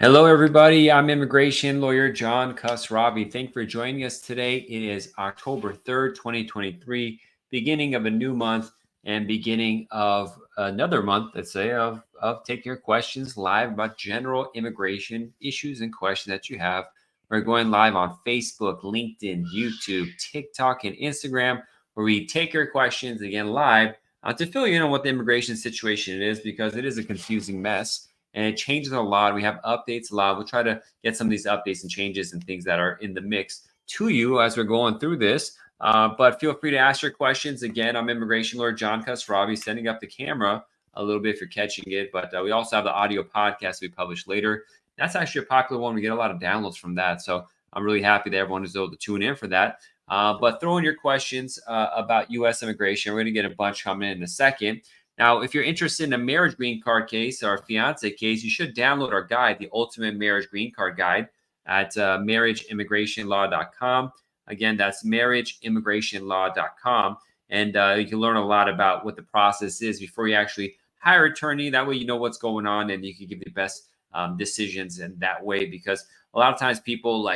Hello, everybody. I'm immigration lawyer John Khosravi. Thank you for joining us today. It is October 3rd, 2023, beginning of a new month and beginning of another month, let's say, of taking your questions live about general immigration issues and questions that you have. We're going live on Facebook, LinkedIn, YouTube, TikTok, and Instagram, where we take your questions again live to fill you in on what the immigration situation is, because it is a confusing mess and it changes a lot. We have updates a lot. We'll try to get some of these updates and changes and things that are in the mix to you as we're going through this. But feel free to ask your questions. Again, I'm immigration lawyer John Khosravi, setting up the camera a little bit if you're catching it. But we also have the audio podcast we publish later. That's actually a popular one. We get a lot of downloads from that. So I'm really happy that everyone is able to tune in for that. But throw in your questions about U.S. immigration. We're going to get a bunch coming in a second. Now, if you're interested in a marriage green card case or a fiance case, you should download our guide, the Ultimate Marriage Green Card Guide, at marriageimmigrationlaw.com. Again, that's marriageimmigrationlaw.com. And you can learn a lot about what the process is before you actually hire an attorney. That way you know what's going on and you can give the best decisions in that way. Because a lot of times people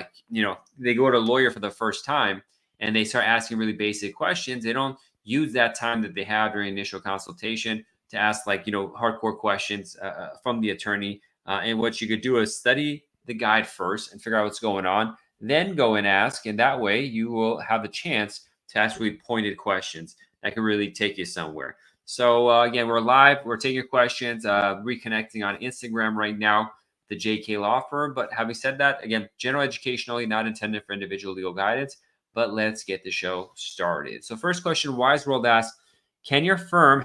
they go to a lawyer for the first time and they start asking really basic questions. They don't use that time that they have during initial consultation to ask hardcore questions from the attorney. And what you could do is study the guide first and figure out what's going on, then go and ask. And that way you will have the chance to ask really pointed questions that can really take you somewhere. So again, we're live. We're taking your questions, reconnecting on Instagram right now, the JK Law Firm. But having said that, again, general education only, not intended for individual legal guidance. But let's get the show started. So first question, Wise World asks, can your firm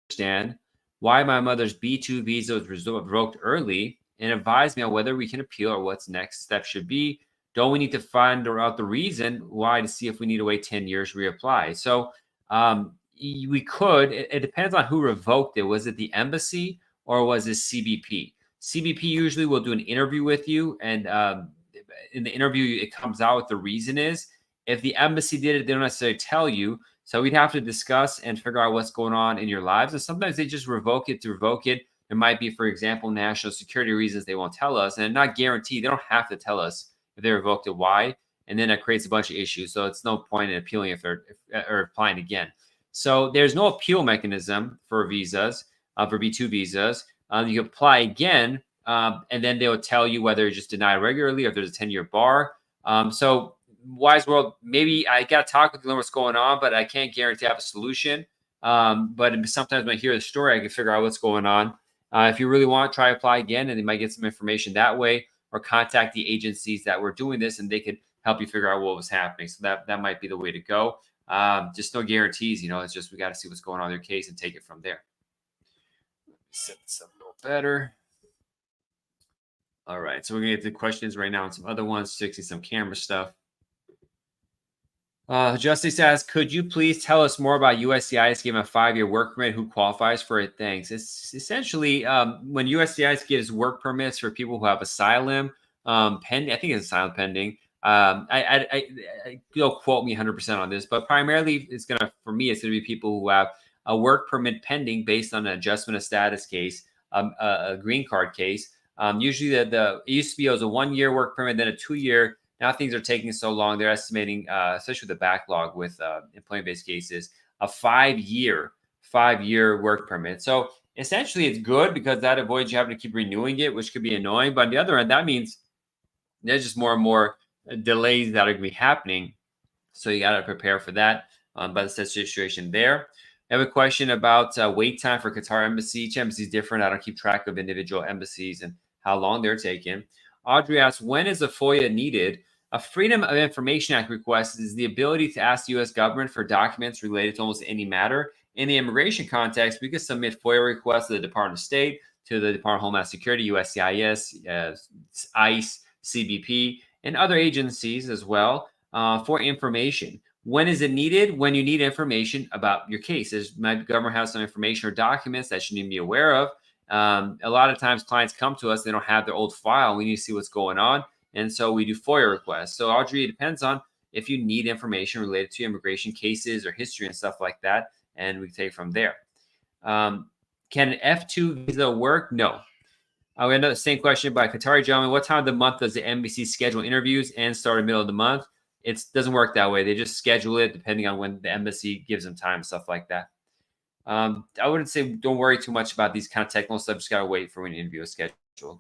understand why my mother's B2 visa was revoked early and advise me on whether we can appeal or what's next step should be? Don't we need to find out the reason why to see if we need to wait 10 years to reapply? So we could. It depends on who revoked it. Was it the embassy or was it CBP? CBP usually will do an interview with you, and in the interview, it comes out what the reason is. If the embassy did it, they don't necessarily tell you. So we'd have to discuss and figure out what's going on in your lives. And sometimes they just revoke it to revoke it. There might be, for example, national security reasons they won't tell us. And not guaranteed. They don't have to tell us if they revoked it, why. And then that creates a bunch of issues. So it's no point in appealing if they're applying again. So there's no appeal mechanism for visas, for B2 visas. You can apply again, and then they'll tell you whether it's just denied regularly or if there's a 10-year bar. So Wise World, maybe I got to talk with you, learn what's going on, but I can't guarantee I have a solution. But sometimes when I hear the story, I can figure out what's going on. If you really want, try apply again, and they might get some information that way, or contact the agencies that were doing this, and they could help you figure out what was happening. So that might be the way to go. Just no guarantees, it's just we got to see what's going on in your case and take it from there. Set this up a little better. All right, so we're going to get the questions right now and some other ones, fixing some camera stuff. Justice asks, could you please tell us more about USCIS giving a 5-year work permit? Who qualifies for it? Thanks. It's essentially when USCIS gives work permits for people who have asylum pending. I think it's asylum pending. Don't quote me 100% on this, but primarily it's going to be people who have a work permit pending based on an adjustment of status case, a green card case. Usually it used to be it was a 1-year work permit, then a 2-year. Now things are taking so long. They're estimating, especially with the backlog with employment-based cases, a 5-year work permit. So essentially, it's good because that avoids you having to keep renewing it, which could be annoying. But on the other end, that means there's just more and more delays that are going to be happening. So you got to prepare for that. But that's the situation there. I have a question about wait time for Qatar embassy. Each embassy is different. I don't keep track of individual embassies and how long they're taking. Audrey asks, when is a FOIA needed? A Freedom of Information Act request is the ability to ask the U.S. government for documents related to almost any matter. In the immigration context, we can submit FOIA requests to the Department of State, to the Department of Homeland Security, USCIS, ICE, CBP, and other agencies as well for information. When is it needed? When you need information about your case. My government has some information or documents that you need to be aware of. A lot of times clients come to us, they don't have their old file. We need to see what's going on. And so we do FOIA requests. So Audrey, it depends on if you need information related to immigration cases or history and stuff like that. And we take from there. Can an F2 visa work? No. We have the same question by Qatari gentleman. What time of the month does the embassy schedule interviews and start in the middle of the month? It doesn't work that way. They just schedule it depending on when the embassy gives them time, stuff like that. I wouldn't say don't worry too much about these kind of technical stuff. Just gotta wait for when the interview is scheduled.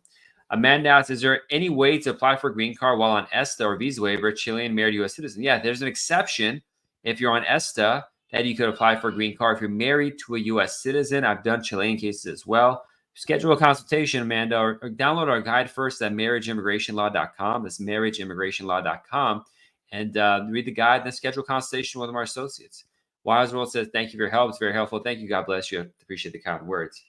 Amanda asks, is there any way to apply for a green card while on ESTA or visa waiver, Chilean married U.S. citizen? Yeah, there's an exception if you're on ESTA that you could apply for a green card if you're married to a U.S. citizen. I've done Chilean cases as well. Schedule a consultation, Amanda, or download our guide first at marriageimmigrationlaw.com. That's marriageimmigrationlaw.com. And read the guide and then schedule a consultation with one of our associates. Wise World says, thank you for your help. It's very helpful. Thank you. God bless you. I appreciate the kind words.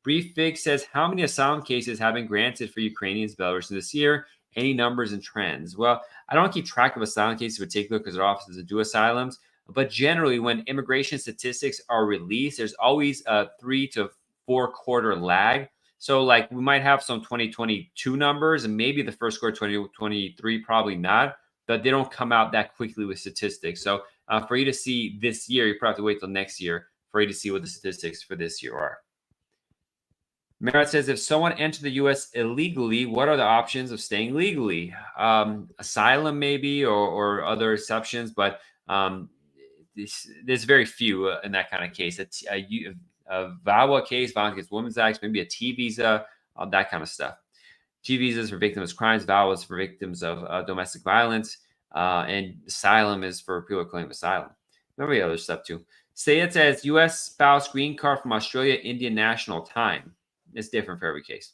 Brief Fig says, how many asylum cases have been granted for Ukrainians, Belarusians this year? Any numbers and trends? Well, I don't keep track of asylum cases in particular because our offices do asylums. But generally, when immigration statistics are released, there's always a 3 to 4 quarter lag. So like we might have some 2022 numbers and maybe the first quarter 2023, probably not, but they don't come out that quickly with statistics. So for you to see this year, you probably have to wait till next year for you to see what the statistics for this year are. Merit says, if someone entered the U.S. illegally, what are the options of staying legally? Asylum maybe, or other exceptions, but there's very few in that kind of case. A VAWA case, Violence Against Women's Act, maybe a T visa, that kind of stuff. T visas for victims of crimes, VAWAs for victims of domestic violence, and asylum is for people who claim asylum. Maybe other stuff too. Say it says U.S. spouse green card from Australia, Indian national time. It's different for every case.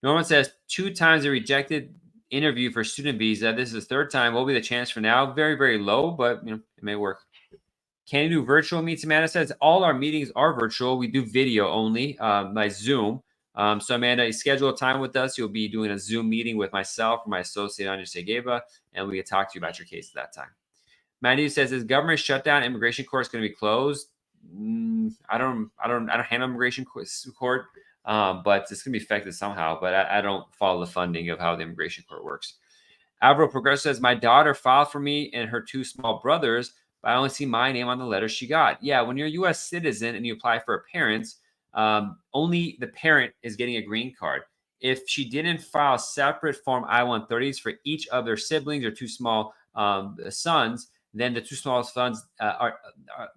Norman says 2 times a rejected interview for student visa. This is the 3rd time. What will be the chance for now? Very, very low, but it may work. Can you do virtual meets? Amanda says all our meetings are virtual. We do video only by Zoom. So Amanda, you schedule a time with us. You'll be doing a Zoom meeting with myself or my associate Anja Segeva, and we can talk to you about your case at that time. Mandy says, is government shutdown immigration court going to be closed? I don't handle immigration court, but it's going to be affected somehow. But I don't follow the funding of how the immigration court works. Avro Progress says, my daughter filed for me and her 2 small brothers, but I only see my name on the letter she got. Yeah, when you're a U.S. citizen and you apply for a parent's, only the parent is getting a green card. If she didn't file separate Form I-130s for each of their siblings or 2 small sons, then the 2 smallest sons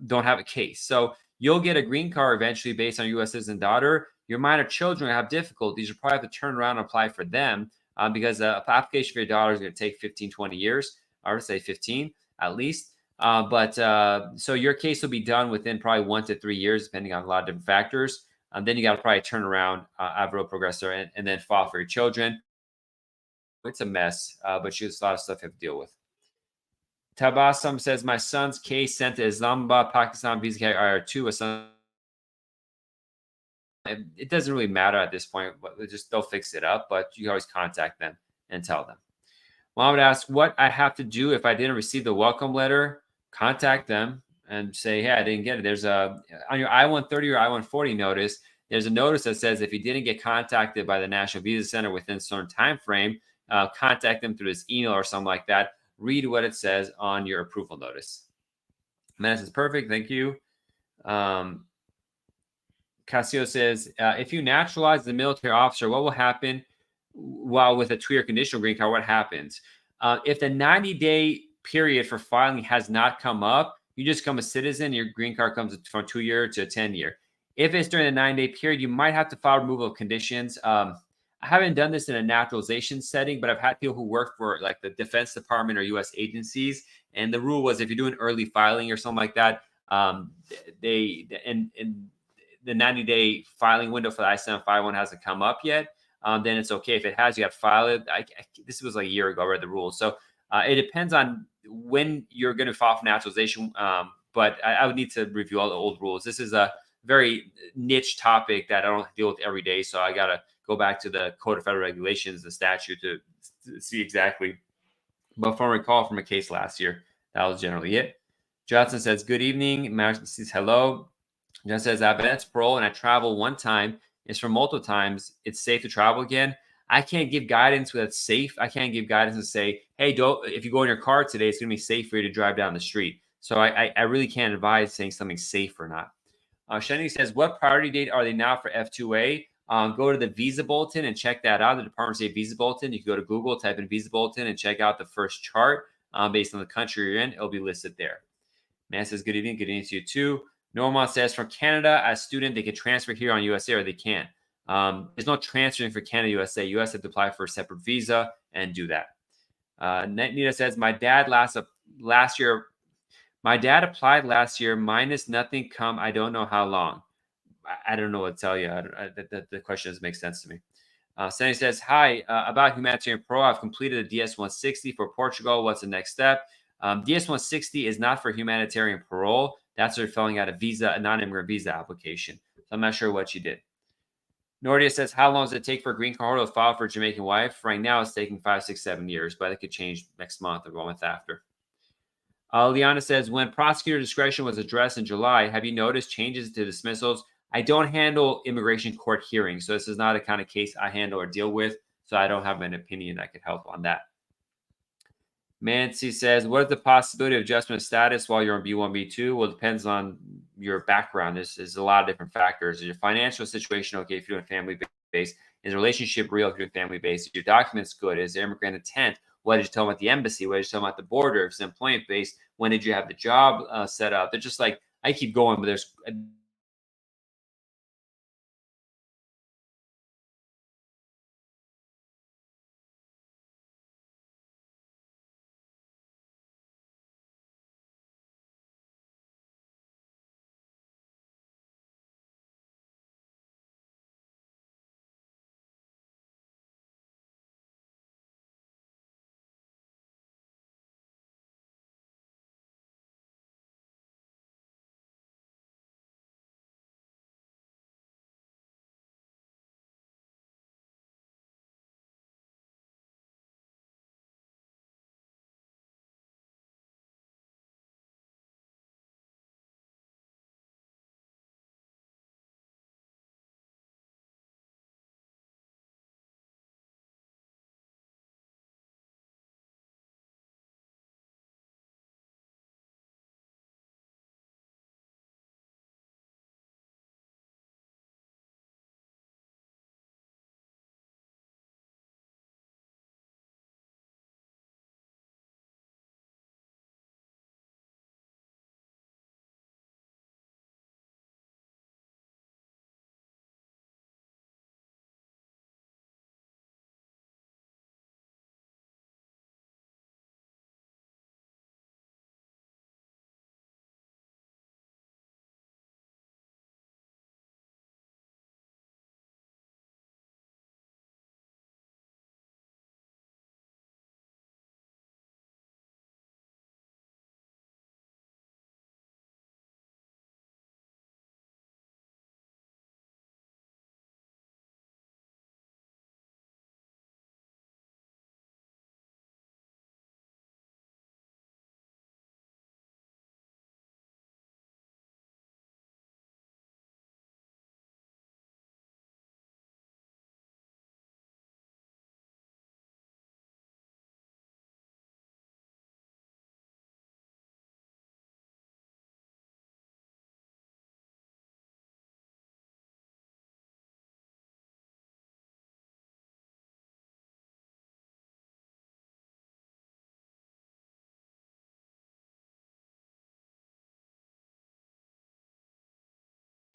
don't have a case. So you'll get a green card eventually based on U.S. citizen daughter. Your minor children have difficulties. You probably have to turn around and apply for them because the application for your daughter is going to take 15, 20 years. I would say 15 at least. So your case will be done within probably 1 to 3 years, depending on a lot of different factors. Then you got to probably turn around Avro Progressor and then file for your children. It's a mess, but there's a lot of stuff you have to deal with. Tabassum says, my son's case sent to Islamabad, Pakistan, visa category IR2. A son. It doesn't really matter at this point, but they'll fix it up. But you can always contact them and tell them. Mohammed asks, what I have to do if I didn't receive the welcome letter. Contact them and say, hey, I didn't get it. There's on your I-130 or I-140 notice, there's a notice that says if you didn't get contacted by the National Visa Center within a certain time frame, contact them through this email or something like that. Read what it says on your approval notice. Menace is perfect. Thank you. Casio says, if you naturalize the military officer, what will happen while with a 2-year conditional green card? What happens? If the 90-day period for filing has not come up, you just become a citizen. Your green card comes from 2-year to 10-year. If it's during the 9-day period, you might have to file removal of conditions. I haven't done this in a naturalization setting, but I've had people who work for like the Defense Department or U.S. agencies, and the rule was if you're doing early filing or something like that, the 90-day filing window for the I-751 hasn't come up yet. Then it's okay. If it has, you have to file it. This was like a year ago, I read the rules. So it depends on when you're going to file for naturalization. But I would need to review all the old rules. This is a very niche topic that I don't deal with every day. So I got to go back to the Code of Federal Regulations, the statute, to see exactly. But from recall from a case last year, that was generally it. Johnson says, good evening. Madison says, hello. John says, I've been at parole and I travel one time. It's for multiple times. It's safe to travel again. I can't give guidance with it's safe. I can't give guidance and say, hey, if you go in your car today, it's going to be safe for you to drive down the street. So I really can't advise saying something's safe or not. Shani says, what priority date are they now for F2A? go to the Visa Bulletin and check that out. The Department of State Visa Bulletin. You can go to Google, type in Visa Bulletin, and check out the first chart based on the country you're in. It'll be listed there. Man says, good evening. Good evening to you too. Norma says, from Canada, as student, they can transfer here on USA or they can't. There's no transferring for Canada, USA. US have to apply for a separate visa and do that. Nita says, my dad applied last year, minus nothing come. I don't know how long. I don't know what to tell you. The question doesn't make sense to me. Sandy says, hi, about humanitarian parole. I've completed the DS-160 for Portugal. What's the next step? DS-160 is not for humanitarian parole. That's for filling out a non-immigrant visa application. So I'm not sure what you did. Nordia says, how long does it take for a green card holder to file for a Jamaican wife? Right now, it's taking 5, 6, 7 years, but it could change next month or 1 month after. Liana says, when prosecutor discretion was addressed in July, have you noticed changes to dismissals? I don't handle immigration court hearings, so this is not a kind of case I handle or deal with, so I don't have an opinion that could help on that. Mancy says, what is the possibility of adjustment of status while you're on B1, B2? Well, it depends on your background. There's a lot of different factors. Is your financial situation okay if you're doing family-based? Is the relationship real if you're doing family-based? Is your documents good? Is there immigrant intent? What did you tell them at the embassy? What did you tell them at the border? If it's employment-based, when did you have the job set up? They're just like, I keep going, but there's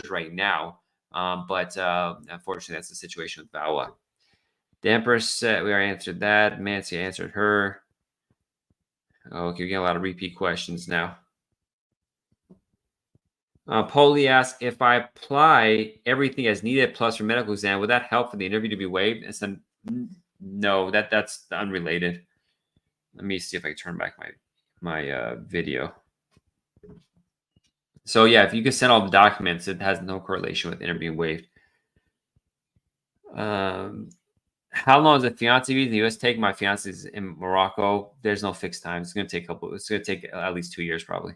right now. But unfortunately, that's the situation with VAWA. The Empress said, we already answered that. Mancy answered her. Okay, we get a lot of repeat questions now. Polly asked, if I apply everything as needed plus for medical exam, would that help for the interview to be waived? And said, no, that's unrelated. Let me see if I can turn back my video. So yeah, if you can send all the documents, it has no correlation with interview waived. How long does the fiance visa in the US take? My fiance is in Morocco. There's no fixed time. It's going to take it's going to take at least 2 years probably.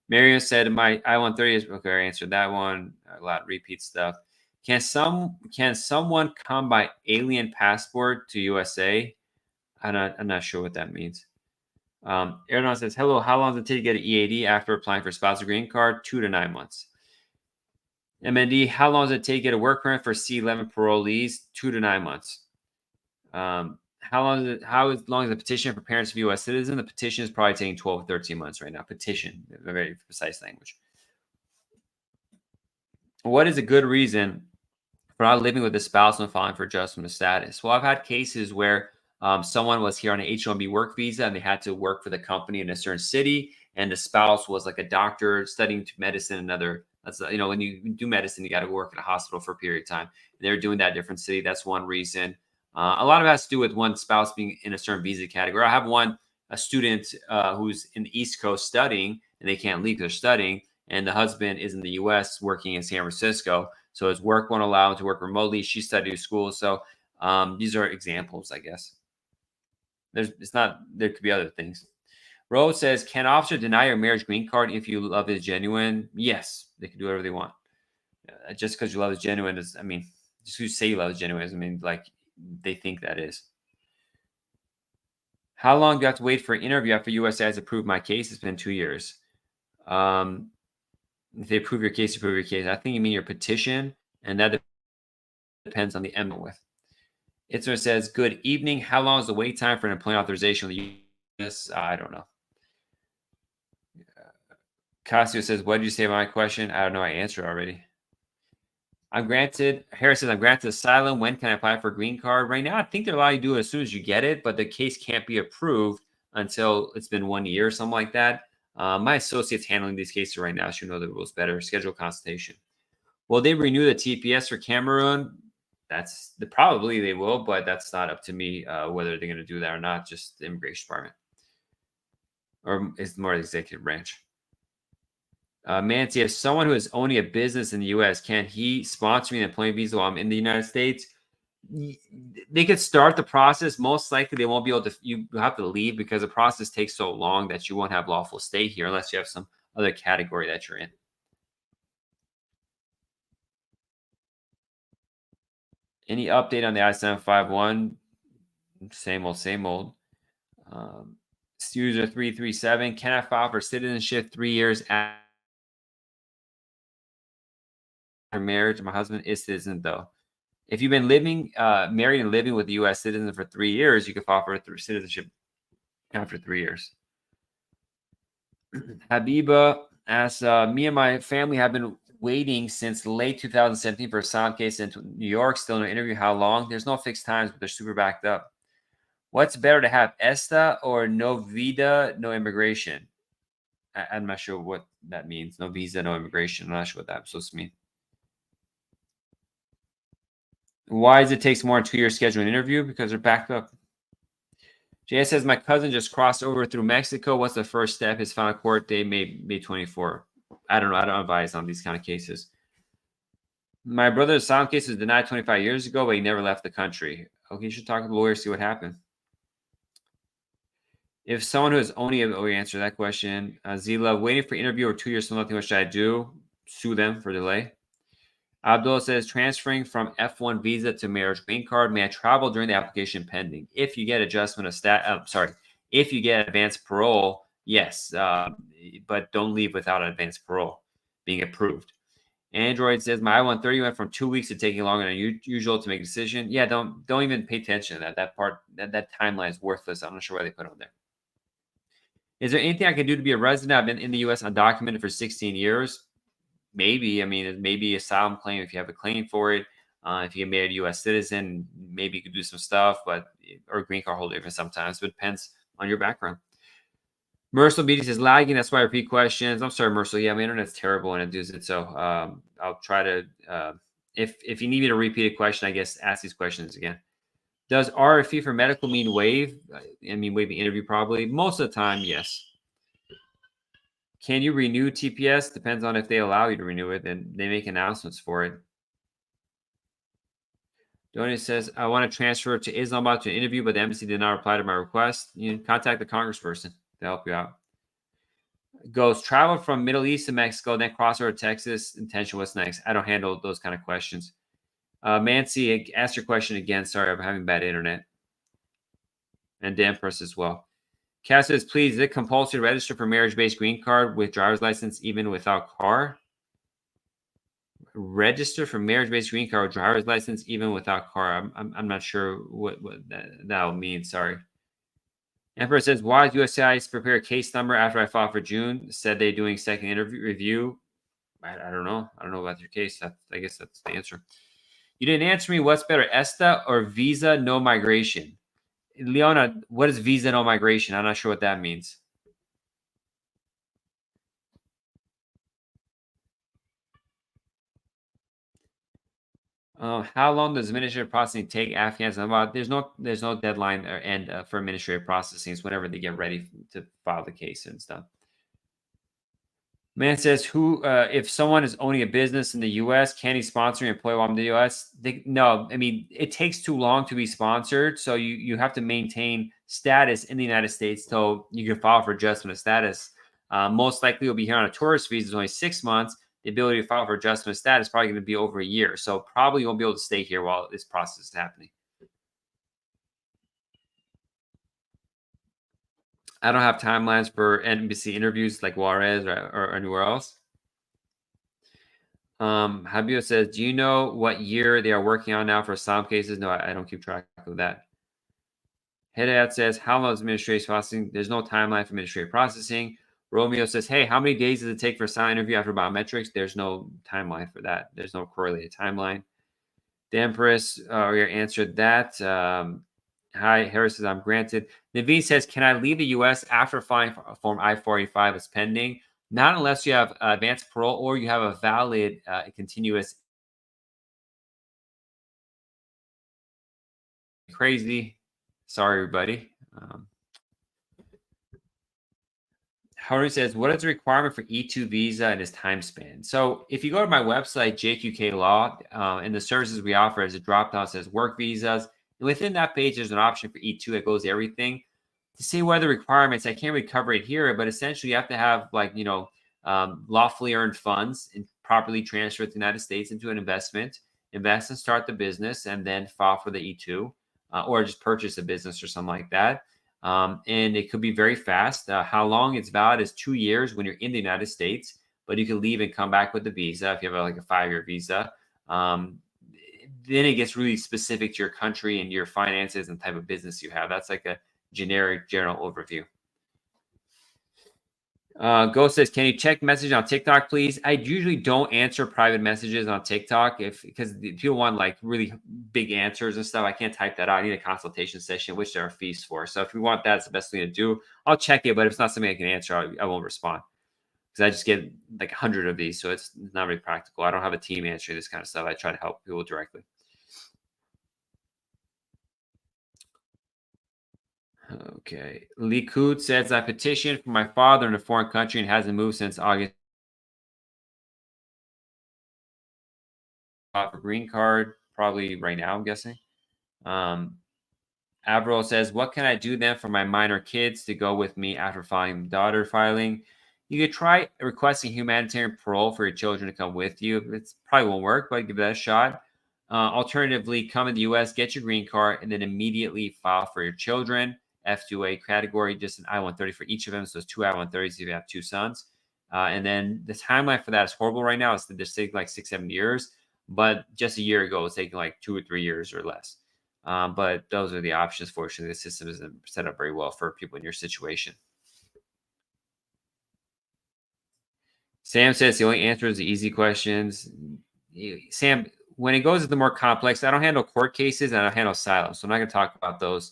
Marion said my I-130 is okay. I answered that one. A lot of repeat stuff. Can someone come by alien passport to USA? I'm not sure what that means. Erdogan says, hello, how long does it take to get an EAD after applying for spousal green card? 2 to 9 months. MND, how long does it take to get a work permit for C11 parolees? 2 to 9 months. How long is the petition for parents of U.S. citizens? The petition is probably taking 12 to 13 months right now. Petition, a very precise language. What is a good reason for not living with a spouse when filing for adjustment of status? Well, I've had cases where someone was here on an H-1B work visa and they had to work for the company in a certain city, and the spouse was like a doctor studying medicine in another. That's when you do medicine, you got to work in a hospital for a period of time. They're doing that different city. That's one reason. A lot of it has to do with one spouse being in a certain visa category. I have a student who's in the East Coast studying, and they can't leave. They're studying, and the husband is in the U.S. working in San Francisco. So his work won't allow him to work remotely. She studied school. So these are examples, I guess. There could be other things. Rose says, can officer deny your marriage green card if you love is genuine? Yes, they can do whatever they want. Just because you love is genuine just because you say you love is genuine doesn't mean like they think that is. How long do you have to wait for an interview after USCIS approved my case? It's been 2 years. If they approve your case, approve your case. I think you mean your petition, and that depends on the amendment with. It says, good evening. How long is the wait time for an employment authorization with the U.S.? I don't know. Casio says, what did you say about my question? I don't know. I answered already. Harris says, I'm granted asylum. When can I apply for a green card? Right now, I think they're allowed to do it as soon as you get it, but the case can't be approved until it's been 1 year or something like that. My associate's handling these cases right now. She'll know the rules better. Schedule consultation. Will they renew the TPS for Cameroon? Probably they will, but that's not up to me whether they're going to do that or not. Just the immigration department, or it's more the executive branch. Mancy, if someone who is owning a business in the U.S., can he sponsor me an employment visa while I'm in the United States? They could start the process. Most likely, they won't be able to. You have to leave because the process takes so long that you won't have lawful stay here unless you have some other category that you're in. Any update on the I-751? Same old, same old. User 337. Can I file for citizenship 3 years after marriage? My husband is citizen, though. If you've been married and living with a U.S. citizen for 3 years, you can file for citizenship after 3 years. Habiba asks, me and my family have been waiting since late 2017 for a asylum case in New York. Still in an interview. How long? There's no fixed times, but they're super backed up. What's better to have, ESTA or no visa, no immigration? I'm not sure what that means. No visa, no immigration. I'm not sure what that's supposed to mean. Why does it take more than 2 years to schedule an interview? Because they're backed up. JS says, my cousin just crossed over through Mexico. What's the first step? His final court date, May 24. I don't know. I don't advise on these kind of cases. My brother's asylum case was denied 25 years ago, but he never left the country. Okay, you should talk to the lawyer, see what happened. If someone who has only answer that question, Zila, waiting for interview or 2 years for nothing, what should I do? Sue them for delay. Abdul says, transferring from F1 visa to marriage green card. May I travel during the application pending? If you get adjustment of if you get advanced parole, yes, but don't leave without an advanced parole being approved. Android says, my I-130 went from 2 weeks to taking longer than usual to make a decision. Yeah, don't even pay attention to that. That part, that timeline is worthless. I'm not sure why they put it on there. Is there anything I can do to be a resident? I've been in the U.S. undocumented for 16 years. Maybe. Maybe asylum claim if you have a claim for it. If you get married a U.S. citizen, maybe you could do some stuff, or green card holder even sometimes. But it depends on your background. Mercil BD says, lagging. That's why I repeat questions. I'm sorry, Mercil. Yeah, my internet's terrible when it does it. So I'll try to, if you need me to repeat a question, I guess ask these questions again. Does RFE for medical mean waive? Waive the interview probably. Most of the time, yes. Can you renew TPS? Depends on if they allow you to renew it, and they make announcements for it. Donnie says, I want to transfer to Islamabad to an interview, but the embassy did not reply to my request. You can contact the congressperson to help you out. Goes, travel from Middle East to Mexico, then cross over to Texas. Intention, what's next? I don't handle those kind of questions. Mancy, ask your question again. Sorry, I'm having bad internet. And Danforth as well. Cass says, please, is it compulsory to register for marriage-based green card with driver's license even without car? register for marriage-based green card or driver's license even without car. I'm not sure what that will mean. Sorry. Emperor says, why is USCIS prepare a case number after I filed for June? Said they're doing second interview review. I don't know. I don't know about your case. I guess that's the answer. You didn't answer me. What's better, ESTA or visa no migration? Leona, what is visa no migration? I'm not sure what that means. How long does administrative processing take Afghanistan? Well, there's no deadline or end for administrative processing. It's whenever they get ready to file the case and stuff. Man says, "Who? If someone is owning a business in the U.S., can he sponsor an employee while in the U.S.?" No, I mean it takes too long to be sponsored, so you have to maintain status in the United States till you can file for adjustment of status. Most likely, you'll be here on a tourist visa. It's only 6 months. The ability to file for adjustment of status is probably going to be over a year, so probably you won't be able to stay here while this process is happening. I don't have timelines for embassy interviews like Juarez or anywhere else. Habib says, do you know what year they are working on now for asylum cases? No, I don't keep track of that. Hedayat says, how long is administrative processing? There's no timeline for administrative processing. Romeo says, hey, how many days does it take for a asylum interview after biometrics? There's no timeline for that. There's no correlated timeline. The Empress answered that. Hi, Harris says, I'm granted. Naveen says, can I leave the U.S. after filing Form I-485 is pending? Not unless you have advanced parole or you have a valid continuous. Crazy. Sorry, everybody. Howard says, what is the requirement for E2 visa and its time span? So if you go to my website, JQK Law, and the services we offer as a drop down says work visas. And within that page, there's an option for E2 that goes everything. To say what are the requirements, I can't really cover it here, but essentially you have to have lawfully earned funds and properly transfer to the United States into an invest and start the business, and then file for the E2 or just purchase a business or something like that. And it could be very fast. How long it's valid is 2 years when you're in the United States, but you can leave and come back with the visa if you have like a 5-year visa. Then it gets really specific to your country and your finances and type of business you have. That's like a generic general overview. Ghost says, can you check message on TikTok, please? I usually don't answer private messages on TikTok because people want like really big answers and stuff. I can't type that out. I need a consultation session, which there are fees for. So if you want that, it's the best thing to do. I'll check it, but if it's not something I can answer, I won't respond because I just get like 100 of these. So it's not really practical. I don't have a team answering this kind of stuff. I try to help people directly. Okay. Likud says, I petitioned for my father in a foreign country and hasn't moved since August. For green card, probably right now, I'm guessing. Avril says, what can I do then for my minor kids to go with me after daughter filing? You could try requesting humanitarian parole for your children to come with you. It probably won't work, but give that a shot. Alternatively, come in the U.S., get your green card, and then immediately file for your children. F2A category, just an I-130 for each of them. So it's 2 I-130s if you have 2 sons. And then the timeline for that is horrible right now. It's taking like 6-7 years. But just a year ago, it's taking like 2 or 3 years or less. But those are the options. Fortunately, the system isn't set up very well for people in your situation. Sam says the only answer is the easy questions. Sam, when it goes to the more complex, I don't handle court cases and I don't handle asylum. So I'm not going to talk about those.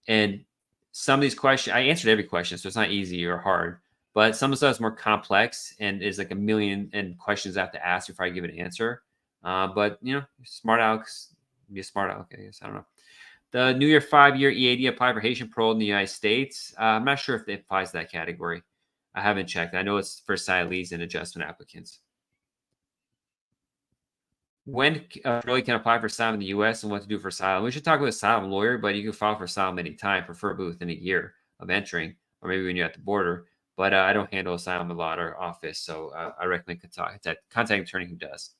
And some of these questions, I answered every question, so it's not easy or hard. But some of the stuff is more complex and is like a million and questions I have to ask before I give an answer. But smart Alex, be a smart Alex, I guess. I don't know. The New Year 5-year EAD apply for Haitian parole in the United States. I'm not sure if it applies to that category. I haven't checked. I know it's for asylees and adjustment applicants. When really can apply for asylum in the U.S. and what to do for asylum. We should talk with an asylum lawyer, but you can file for asylum anytime, preferably within a year of entering, or maybe when you're at the border. But I don't handle asylum law at our office, so I recommend contact an attorney who does.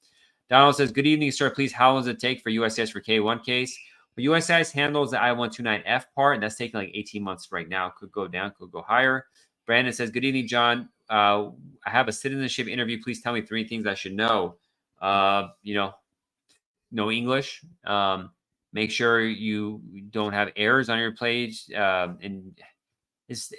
Donald says, good evening, sir. Please, how long does it take for USCIS for K1 case? But USCIS handles the I-129F part, and that's taking like 18 months right now. Could go down, could go higher. Brandon says, good evening, John. I have a citizenship interview. Please tell me 3 things I should know. you know English. Make sure you don't have errors on your page. And that's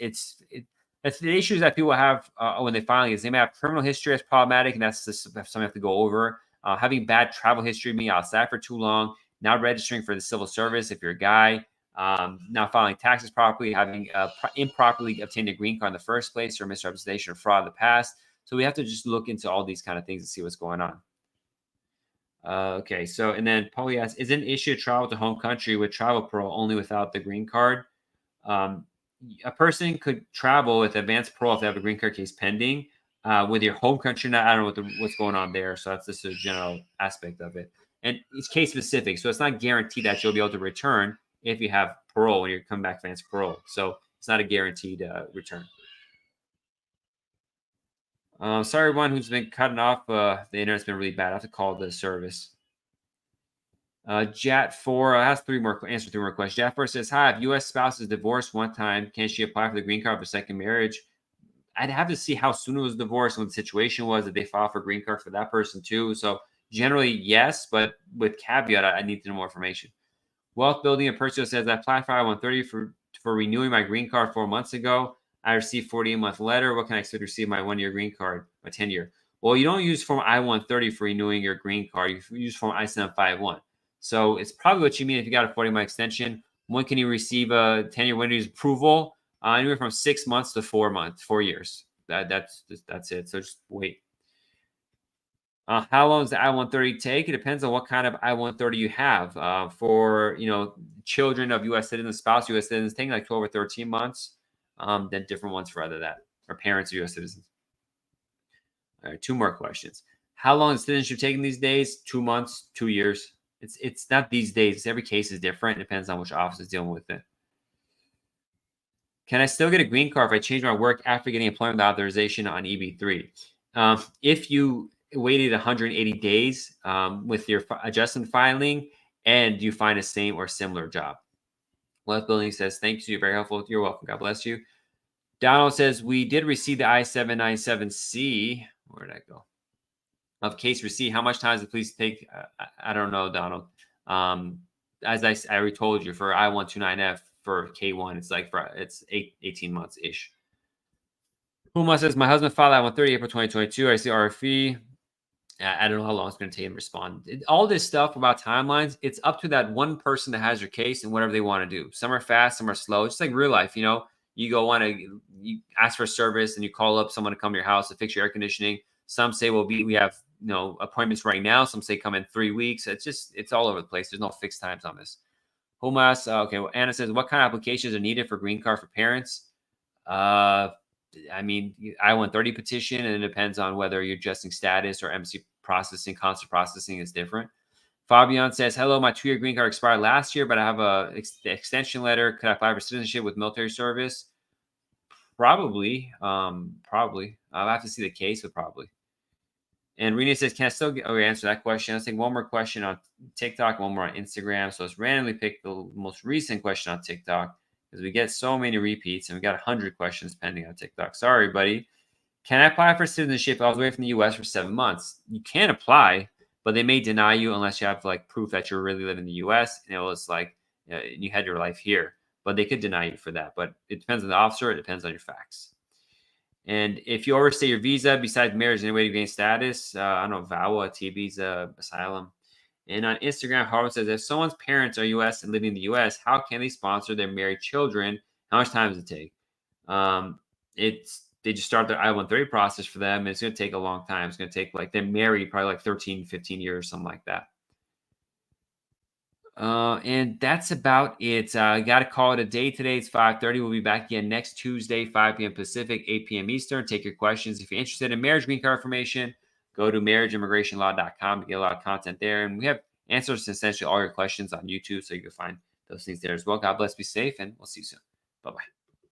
the issues that people have when they filing is they may have criminal history as problematic, and that's just something you have to go over. Having bad travel history, being outside for too long, not registering for the civil service if you're a guy, not filing taxes properly, having improperly obtained a green card in the first place, or misrepresentation or fraud in the past. So we have to just look into all these kind of things and see what's going on. Okay, so and then Paulie asks, is it an issue to travel to home country with travel parole only without the green card? Um, a person could travel with advanced parole if they have a green card case pending. With your home country, I don't know what's going on there. So that's just a general aspect of it. And it's case specific. So it's not guaranteed that you'll be able to return if you have parole when you come back advanced parole. So it's not a guaranteed return. Sorry, everyone who's been cutting off. The internet's been really bad. I have to call the service. Jat4 has answer 3 more questions. Jat4 says, hi, if U.S. spouse is divorced one time, can she apply for the green card for second marriage? I'd have to see how soon it was divorced, what the situation was, that they file for green card for that person too. So generally, yes, but with caveat, I need to know more information. Wealth Building, a person says, I applied for I-130 for renewing my green card 4 months ago. I received 48-month letter. What can I expect to receive my 1-year green card, my 10-year? Well, you don't use Form I-130 for renewing your green card. You use Form I-751. So it's probably what you mean if you got a 40-month extension. When can you receive a 10-year windows approval? Anywhere from 6 months to 4 months, 4 years. That's it. So just wait. How long does the I-130 take? It depends on what kind of I-130 you have. For children of U.S. citizens, spouse U.S. citizens, taking like 12 or 13 months. Then different ones for other that, or parents of U.S. citizens. All right, 2 more questions. How long is citizenship taking these days? 2 months, 2 years. It's not these days. Every case is different. It depends on which office is dealing with it. Can I still get a green card if I change my work after getting employment authorization on EB3? If you waited 180 days with your adjustment filing and you find a same or similar job. Wealth Building says, thanks, you're very helpful. You're welcome. God bless you. Donald says, we did receive the I-797C. Where did I go? Of case receipt. How much time does the police take? I don't know, Donald. As I already told you, for I-129F for K1, it's 18 months ish. Puma says, my husband filed I-130 April 2022. I see RFE. I don't know how long it's going to take him to respond. All this stuff about timelines, it's up to that one person that has your case and whatever they want to do. Some are fast, some are slow. It's like real life, You you ask for a service and you call up someone to come to your house to fix your air conditioning. Some say, well, we have appointments right now. Some say come in 3 weeks. It's all over the place. There's no fixed times on this. Homas, okay. Well, Anna says, what kind of applications are needed for green card for parents? I mean, I-130 petition, and it depends on whether you're adjusting status or MC processing. Consular processing is different. Fabian says, hello, my 2-year green card expired last year, but I have a extension letter. Could I apply for citizenship with military service? Probably. I'll have to see the case, but probably. And Rena says, can I still answer that question? Let's take one more question on TikTok, one more on Instagram. So let's randomly pick the most recent question on TikTok because we get so many repeats and we got 100 questions pending on TikTok. Sorry, buddy. Can I apply for citizenship if I was away from the U.S. for 7 months? You can apply, but they may deny you unless you have proof that you're really living in the U.S. and it was you had your life here. But they could deny you for that. But it depends on the officer. It depends on your facts. And if you overstay your visa, besides marriage, any way to gain status, I don't know, VAWA, T visa, asylum. And on Instagram, Harvard says, if someone's parents are U.S. and living in the U.S., how can they sponsor their married children? How much time does it take? They just start their I-130 process for them. And it's going to take a long time. It's going to take they're married probably 13, 15 years, something like that. And that's about it. I got to call it a day today. It's 5:30. We'll be back again next Tuesday, 5 p.m. Pacific, 8 p.m. Eastern. Take your questions. If you're interested in marriage green card information, go to marriageimmigrationlaw.com to get a lot of content there. And we have answers to essentially all your questions on YouTube, so you can find those things there as well. God bless, be safe, and we'll see you soon. Bye-bye.